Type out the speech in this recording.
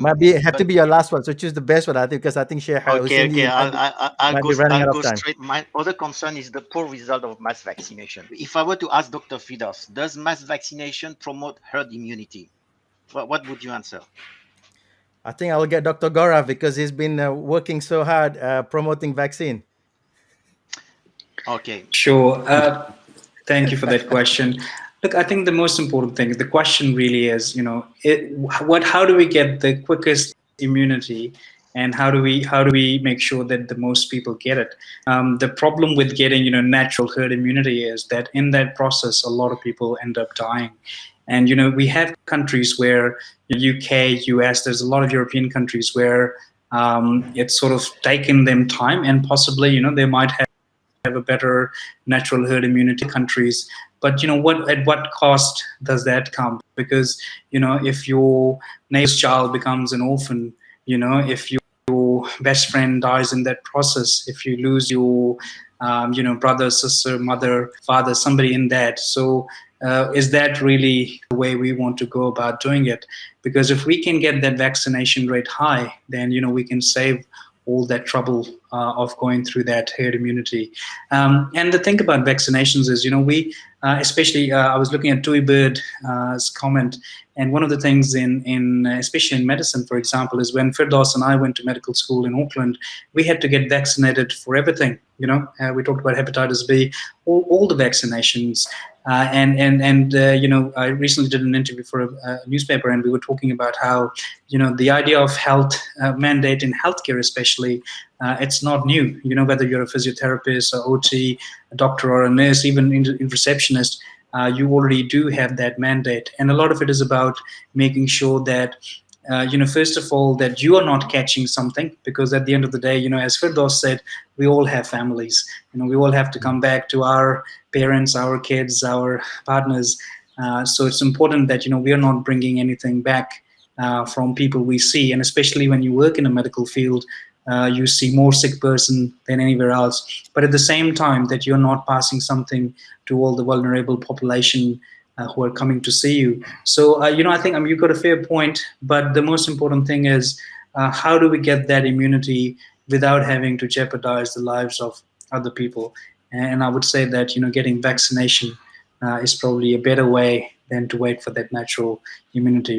Might be have to But be your last one. So choose the best one, I think, because I think Sheikh okay, Husseini okay. might be running I'll out of go time. straight. My other concern is the poor result of mass vaccination. If I were to ask Dr. Fidos, does mass vaccination promote herd immunity? What would you answer? I think I will get Dr. Gaurav because he's been working so hard promoting vaccine. Okay. Sure. Thank you for that question. Look, I think the most important thing, the question really is, how do we get the quickest immunity, and how do we make sure that the most people get it? The problem with getting, natural herd immunity is that in that process, a lot of people end up dying. And we have countries where UK, US, there's a lot of European countries where it's sort of taken them time, and possibly, they might have a better natural herd immunity countries. But what, at what cost does that come? Because if your neighbor's child becomes an orphan, if your best friend dies in that process, if you lose your brother, sister, mother, father, somebody in that. So is that really the way we want to go about doing it? Because if we can get that vaccination rate high, then we can save all that trouble of going through that herd immunity. And the thing about vaccinations is, we, especially, I was looking at Tui Bird's comment, and one of the things in especially in medicine, for example, is when Firdaus and I went to medical school in Auckland, we had to get vaccinated for everything. We talked about hepatitis B, all the vaccinations. I recently did an interview for a newspaper, and we were talking about how the idea of health mandate in healthcare, especially, it's not new. Whether you're a physiotherapist, or OT, a doctor, or a nurse, even in receptionist, you already do have that mandate, and a lot of it is about making sure that first of all, that you are not catching something, because at the end of the day, as Firdaus said, we all have families. We all have to come back to our parents, our kids, our partners. So it's important that we are not bringing anything back from people we see, and especially when you work in a medical field, you see more sick person than anywhere else. But at the same time, that you're not passing something to all the vulnerable population who are coming to see you. So, I think you've got a fair point, but the most important thing is how do we get that immunity without having to jeopardize the lives of other people? And I would say that, getting vaccination is probably a better way than to wait for that natural immunity.